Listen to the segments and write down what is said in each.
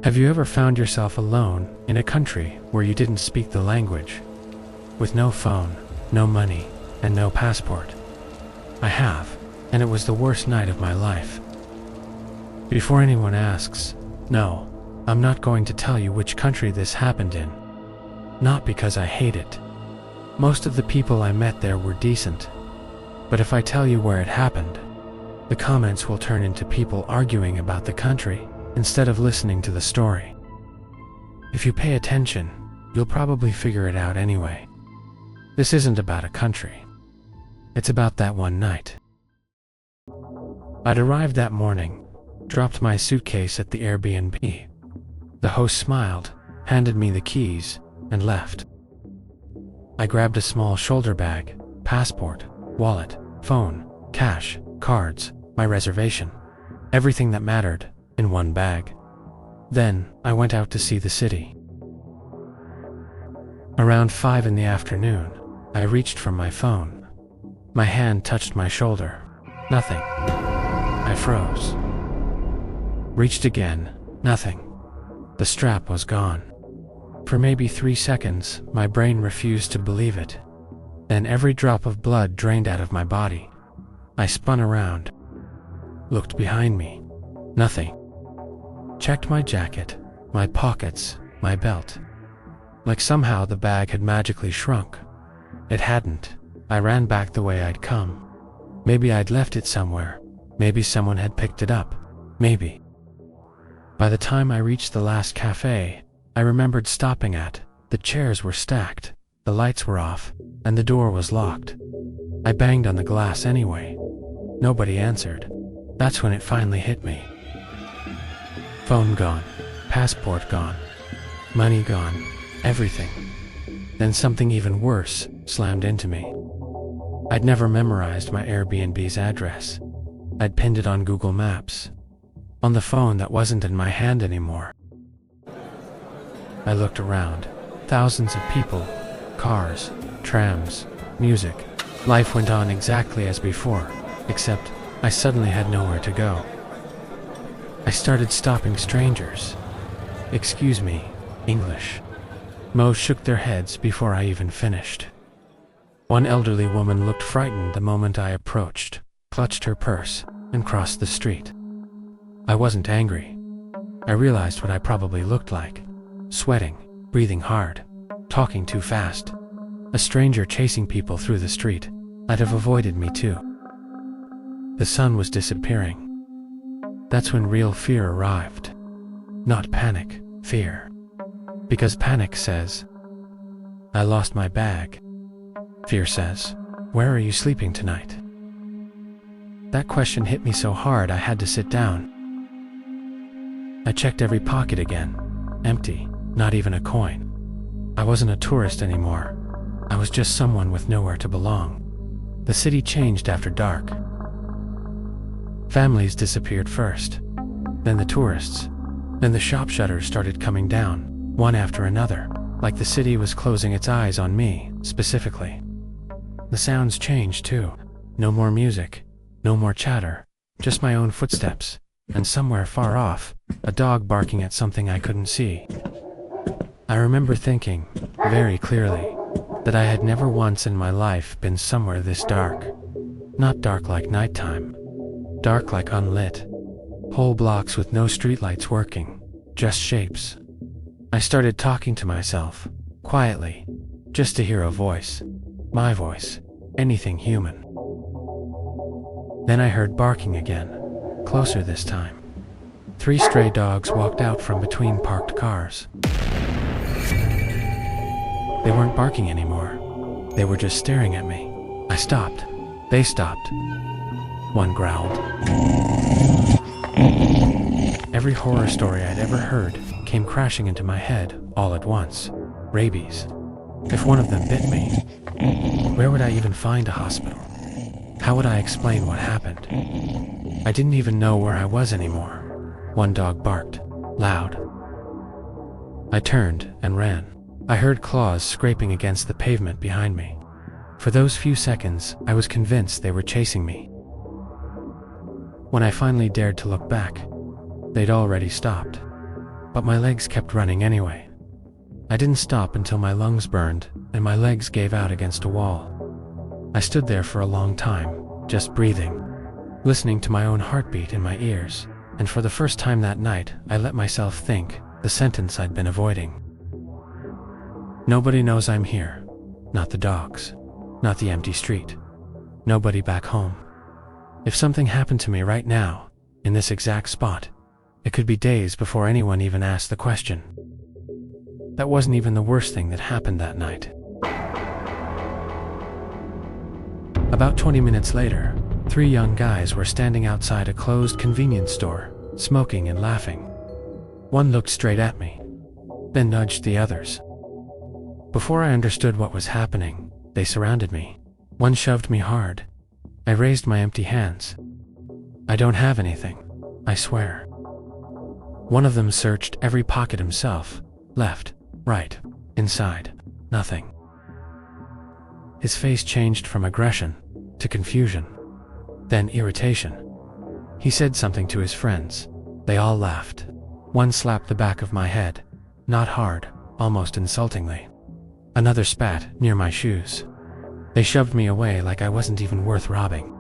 Have you ever found yourself alone in a country where you didn't speak the language, with no phone, no money, and no passport? I have, and it was the worst night of my life. Before anyone asks, no, I'm not going to tell you which country this happened in. Not because I hate it. Most of the people I met there were decent. But if I tell you where it happened, the comments will turn into people arguing about the country instead of listening to the story. If you pay attention, you'll probably figure it out anyway. This isn't about a country. It's about that one night. I'd arrived that morning, dropped my suitcase at the Airbnb. The host smiled, handed me the keys, and left. I grabbed a small shoulder bag, passport, wallet, phone, cash, cards, my reservation, everything that mattered, in one bag. Then, I went out to see the city. Around 5 in the afternoon, I reached for my phone. My hand touched my shoulder. Nothing. I froze. Reached again. Nothing. The strap was gone. For maybe 3 seconds, my brain refused to believe it. Then every drop of blood drained out of my body. I spun around. Looked behind me. Nothing. Checked my jacket, my pockets, my belt. Like somehow the bag had magically shrunk. It hadn't. I ran back the way I'd come. Maybe I'd left it somewhere. Maybe someone had picked it up. Maybe. By the time I reached the last cafe, I remembered stopping at. The chairs were stacked, the lights were off, and the door was locked. I banged on the glass anyway. Nobody answered. That's when it finally hit me. Phone gone, passport gone, money gone, everything. Then something even worse slammed into me. I'd never memorized my Airbnb's address. I'd pinned it on Google Maps. On the phone that wasn't in my hand anymore. I looked around. Thousands of people, cars, trams, music. Life went on exactly as before, except I suddenly had nowhere to go. I started stopping strangers. Excuse me, English. Most shook their heads before I even finished. One elderly woman looked frightened the moment I approached, clutched her purse, and crossed the street. I wasn't angry. I realized what I probably looked like. Sweating, breathing hard, talking too fast. A stranger chasing people through the street. I'd have avoided me too. The sun was disappearing. That's when real fear arrived. Not panic, fear. Because panic says, I lost my bag. Fear says, where are you sleeping tonight? That question hit me so hard I had to sit down. I checked every pocket again. Empty, not even a coin. I wasn't a tourist anymore. I was just someone with nowhere to belong. The city changed after dark. Families disappeared first, then the tourists, then the shop shutters started coming down, one after another, like the city was closing its eyes on me, specifically. The sounds changed too. No more music, no more chatter, just my own footsteps, and somewhere far off, a dog barking at something I couldn't see. I remember thinking, very clearly, that I had never once in my life been somewhere this dark. Not dark like nighttime. Dark like unlit. Whole blocks with no streetlights working, just shapes. I started talking to myself, quietly, just to hear a voice. My voice. Anything human. Then I heard barking again, closer this time. 3 stray dogs walked out from between parked cars. They weren't barking anymore. They were just staring at me. I stopped. They stopped. One growled. Every horror story I'd ever heard came crashing into my head all at once. Rabies. If one of them bit me, where would I even find a hospital? How would I explain what happened? I didn't even know where I was anymore. One dog barked, loud. I turned and ran. I heard claws scraping against the pavement behind me. For those few seconds, I was convinced they were chasing me. When I finally dared to look back, they'd already stopped. but my legs kept running anyway. I didn't stop until my lungs burned and my legs gave out against a wall. I stood there for a long time, just breathing, listening to my own heartbeat in my ears, and for the first time that night, I let myself think the sentence I'd been avoiding. Nobody knows I'm here. Not the dogs. Not the empty street. Nobody back home. If something happened to me right now, in this exact spot, it could be days before anyone even asked the question. That wasn't even the worst thing that happened that night. About 20 minutes later, 3 young guys were standing outside a closed convenience store, smoking and laughing. One looked straight at me, then nudged the others. Before I understood what was happening, they surrounded me. One shoved me hard. I raised my empty hands. I don't have anything, I swear. One of them searched every pocket himself, left, right, inside, nothing. His face changed from aggression to confusion, then irritation. He said something to his friends. They all laughed. One slapped the back of my head, not hard, almost insultingly. Another spat near my shoes. They shoved me away like I wasn't even worth robbing.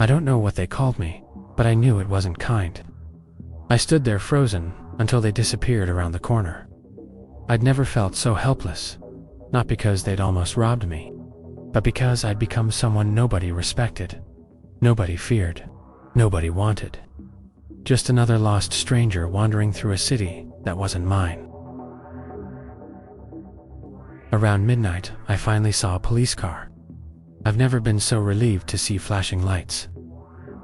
I don't know what they called me, but I knew it wasn't kind. I stood there frozen until they disappeared around the corner. I'd never felt so helpless, not because they'd almost robbed me, but because I'd become someone nobody respected, nobody feared, nobody wanted. Just another lost stranger wandering through a city that wasn't mine. Around midnight, I finally saw a police car. I've never been so relieved to see flashing lights.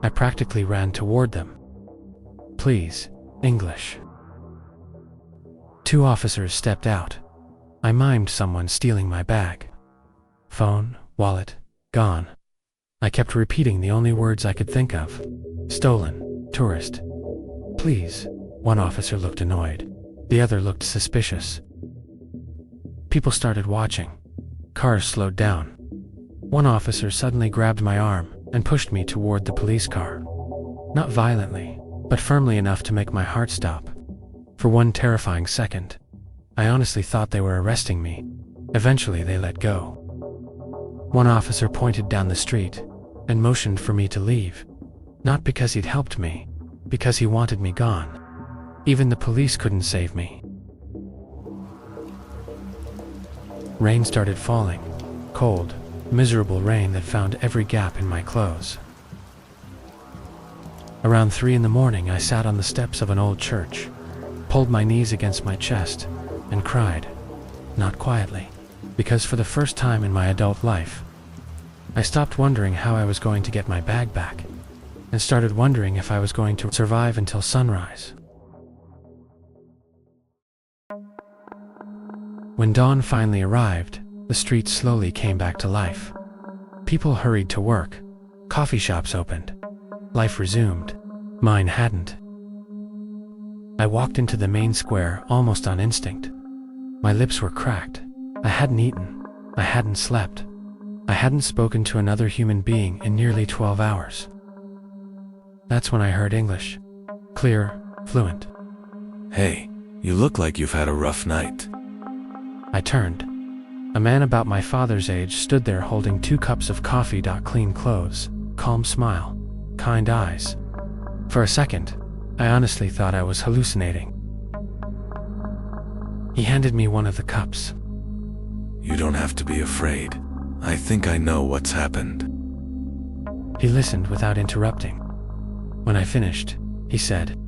I practically ran toward them. Please, English. 2 officers stepped out. I mimed someone stealing my bag. Phone, wallet, gone. I kept repeating the only words I could think of. Stolen, tourist. Please. One officer looked annoyed. The other looked suspicious. People started watching. Cars slowed down. One officer suddenly grabbed my arm and pushed me toward the police car. Not violently, but firmly enough to make my heart stop. For one terrifying second, I honestly thought they were arresting me. Eventually they let go. One officer pointed down the street and motioned for me to leave. Not because he'd helped me, because he wanted me gone. Even the police couldn't save me. Rain started falling. Cold, miserable rain that found every gap in my clothes. Around 3 in the morning, I sat on the steps of an old church, pulled my knees against my chest, and cried. Not quietly, because for the first time in my adult life, I stopped wondering how I was going to get my bag back, and started wondering if I was going to survive until sunrise. When dawn finally arrived, the streets slowly came back to life. People hurried to work. Coffee shops opened. Life resumed. Mine hadn't. I walked into the main square almost on instinct. My lips were cracked. I hadn't eaten. I hadn't slept. I hadn't spoken to another human being in nearly 12 hours. That's when I heard English. Clear, fluent. Hey, you look like you've had a rough night. I turned. A man about my father's age stood there holding 2 cups of coffee. Clean clothes, calm smile, kind eyes. For a second, I honestly thought I was hallucinating. He handed me one of the cups. You don't have to be afraid. I think I know what's happened. He listened without interrupting. When I finished, he said,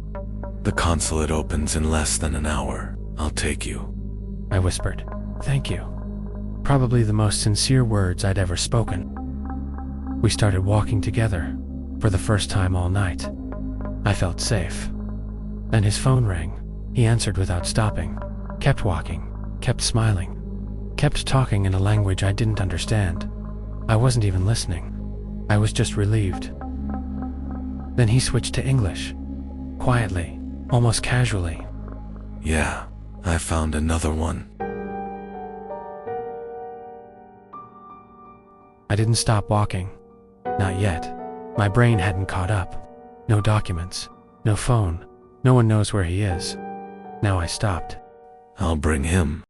The consulate opens in less than an hour. I'll take you. I whispered, Thank you. Probably the most sincere words I'd ever spoken. We started walking together, for the first time all night. I felt safe. Then his phone rang. He answered without stopping, kept walking, kept smiling, kept talking in a language I didn't understand. I wasn't even listening. I was just relieved. Then he switched to English, quietly, almost casually. Yeah, I found another one. I didn't stop walking. Not yet. My brain hadn't caught up. No documents, no phone. No one knows where he is. Now I stopped. I'll bring him.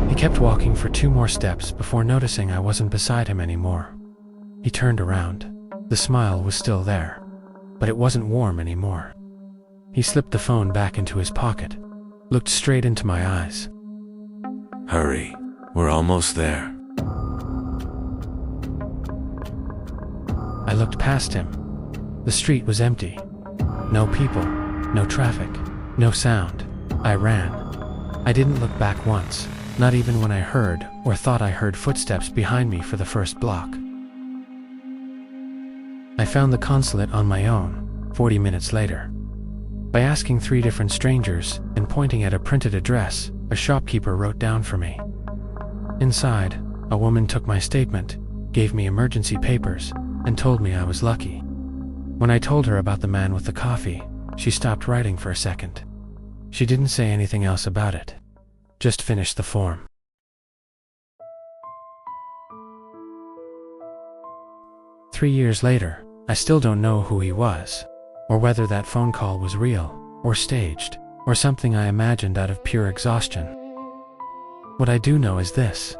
He kept walking for 2 more steps before noticing I wasn't beside him anymore. He turned around. The smile was still there, but it wasn't warm anymore. He slipped the phone back into his pocket, looked straight into my eyes. Hurry, we're almost there. I looked past him. The street was empty. No people, no traffic, no sound. I ran. I didn't look back once, not even when I heard or thought I heard footsteps behind me for the first block. I found the consulate on my own, 40 minutes later. By asking 3 different strangers and pointing at a printed address, a shopkeeper wrote down for me. Inside, a woman took my statement, gave me emergency papers, and told me I was lucky. When I told her about the man with the coffee, she stopped writing for a second. She didn't say anything else about it. Just finished the form. Three years later, I still don't know who he was, or whether that phone call was real, or staged, or something I imagined out of pure exhaustion. What I do know is this.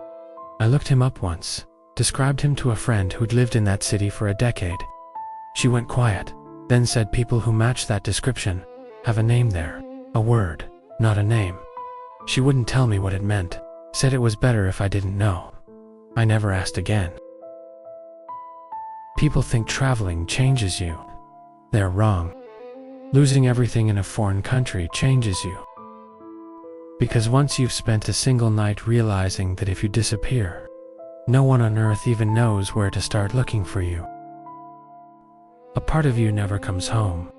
I looked him up once, described him to a friend who'd lived in that city for a decade. She went quiet, then said people who match that description have a name there, a word, not a name. She wouldn't tell me what it meant, said it was better if I didn't know. I never asked again. People think traveling changes you. They're wrong. Losing everything in a foreign country changes you. Because once you've spent a single night realizing that if you disappear, no one on earth even knows where to start looking for you. A part of you never comes home.